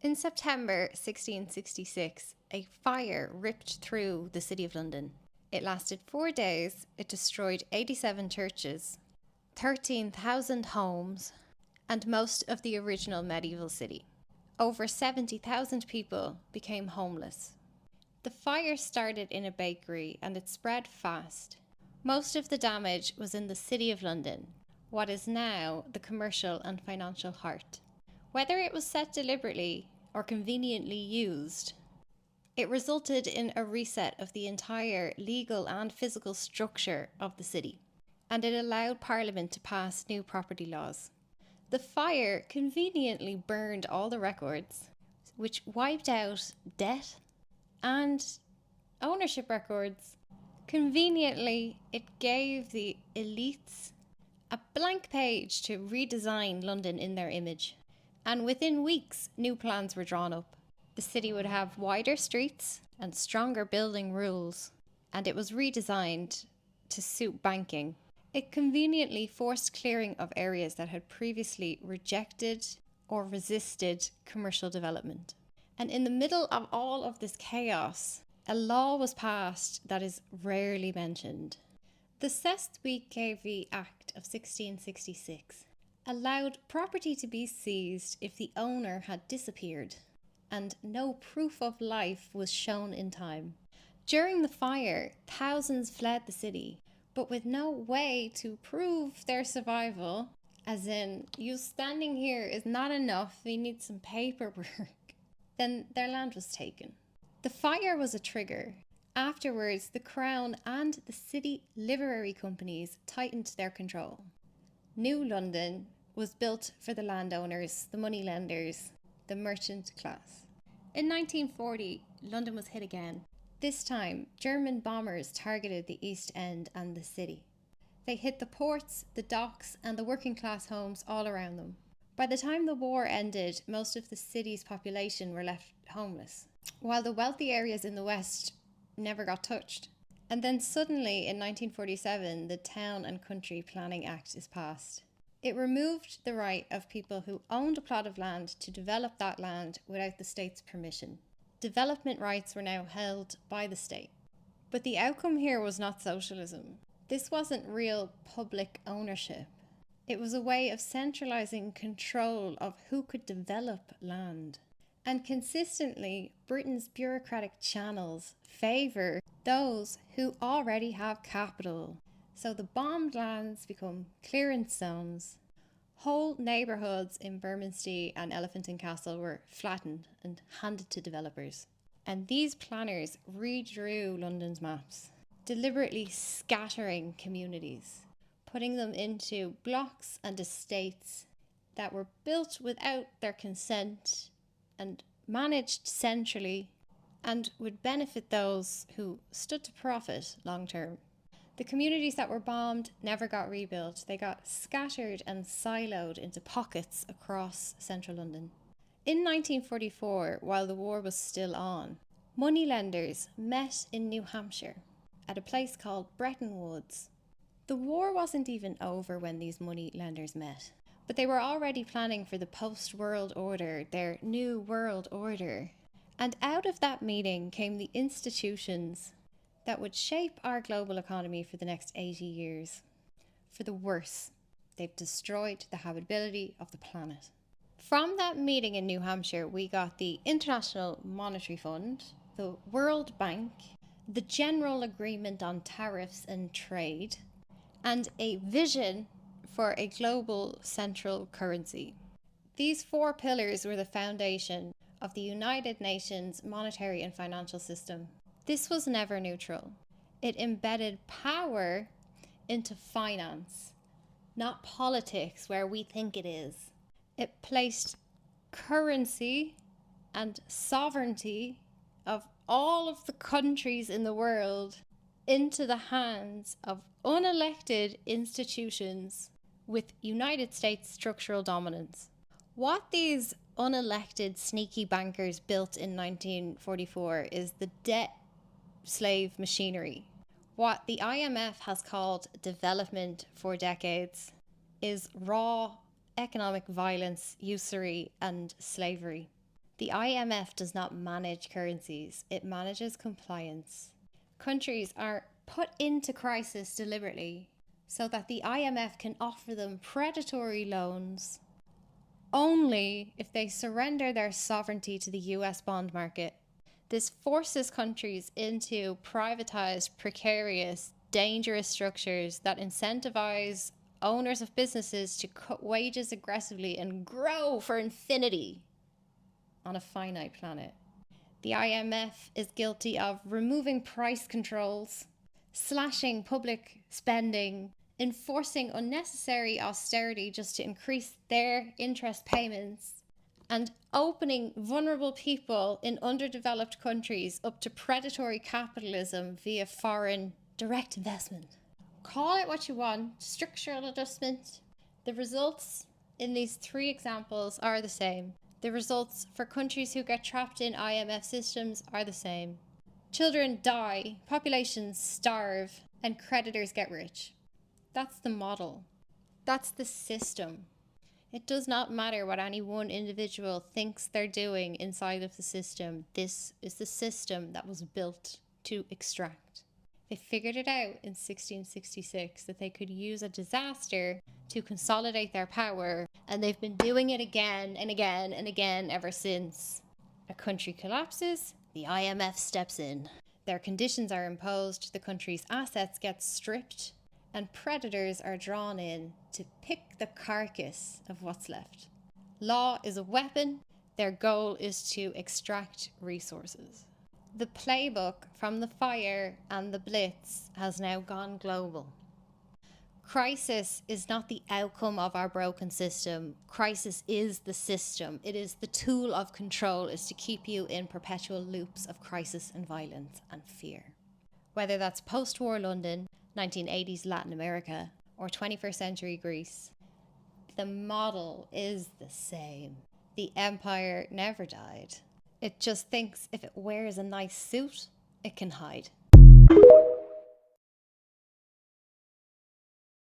In September 1666, a fire ripped through the City of London. It lasted 4 days, it destroyed 87 churches, 13,000 homes, and most of the original medieval city. Over 70,000 people became homeless. The fire started in a bakery and it spread fast. Most of the damage was in the City of London, what is now the commercial and financial heart. Whether it was set deliberately or conveniently used, it resulted in a reset of the entire legal and physical structure of the city, and it allowed Parliament to pass new property laws. The fire conveniently burned all the records, which wiped out debt and ownership records. Conveniently, it gave the elites a blank page to redesign London in their image. And within weeks, new plans were drawn up. The city would have wider streets and stronger building rules, and it was redesigned to suit banking. It conveniently forced clearing of areas that had previously rejected or resisted commercial development. And in the middle of all of this chaos, a law was passed that is rarely mentioned. The Cestui Act of 1666 allowed property to be seized if the owner had disappeared and no proof of life was shown in time. During the fire, thousands fled the city, but with no way to prove their survival, as in, you standing here is not enough, we need some paperwork. Then their land was taken. The fire was a trigger. Afterwards, the Crown and the city livery companies tightened their control. New London was built for the landowners, the moneylenders, the merchant class. In 1940, London was hit again. This time, German bombers targeted the East End and the city. They hit the ports, the docks, and the working class homes all around them. By the time the war ended, most of the city's population were left homeless, while the wealthy areas in the West never got touched. And then suddenly, in 1947, the Town and Country Planning Act is passed. It removed the right of people who owned a plot of land to develop that land without the state's permission. Development rights were now held by the state. But the outcome here was not socialism. This wasn't real public ownership. It was a way of centralizing control of who could develop land. And consistently, Britain's bureaucratic channels favour those who already have capital. So the bombed lands become clearance zones. Whole neighbourhoods in Bermondsey and Elephant and Castle were flattened and handed to developers. And these planners redrew London's maps, deliberately scattering communities, putting them into blocks and estates that were built without their consent and managed centrally and would benefit those who stood to profit long term. The communities that were bombed never got rebuilt. They got scattered and siloed into pockets across central London. In 1944, while the war was still on, moneylenders met in New Hampshire at a place called Bretton Woods. The war wasn't even over when these moneylenders met, but they were already planning for the post-world order, their new world order. And out of that meeting came the institutions that would shape our global economy for the next 80 years. For the worse, they've destroyed the habitability of the planet. From that meeting in New Hampshire, we got the International Monetary Fund, the World Bank, the General Agreement on Tariffs and Trade, and a vision for a global central currency. These 4 pillars were the foundation of the United Nations monetary and financial system. This was never neutral. It embedded power into finance, not politics where we think it is. It placed currency and sovereignty of all of the countries in the world into the hands of unelected institutions with United States structural dominance. What these unelected sneaky bankers built in 1944 is the debt slave machinery. What the IMF has called development for decades is raw economic violence, usury, and slavery. The IMF does not manage currencies, it manages compliance. Countries are put into crisis deliberately so that the IMF can offer them predatory loans only if they surrender their sovereignty to the US bond market. This forces countries into privatized, precarious, dangerous structures that incentivize owners of businesses to cut wages aggressively and grow for infinity on a finite planet. The IMF is guilty of removing price controls, slashing public spending, enforcing unnecessary austerity just to increase their interest payments, and opening vulnerable people in underdeveloped countries up to predatory capitalism via foreign direct investment. Call it what you want, structural adjustment. The results in these three examples are the same. The results for countries who get trapped in IMF systems are the same. Children die, populations starve, and creditors get rich. That's the model. That's the system. It does not matter what any one individual thinks they're doing inside of the system. This is the system that was built to extract. They figured it out in 1666 that they could use a disaster to consolidate their power, and they've been doing it again and again and again ever since. A country collapses, the IMF steps in. Their conditions are imposed, the country's assets get stripped, and predators are drawn in to pick the carcass of what's left. Law is a weapon. Their goal is to extract resources. The playbook from the fire and the Blitz has now gone global. Crisis is not the outcome of our broken system. Crisis is the system. It is the tool of control, is to keep you in perpetual loops of crisis and violence and fear. Whether that's post-war London, 1980s Latin America, or 21st century Greece, the model is the same. The empire never died. It just thinks if it wears a nice suit, it can hide.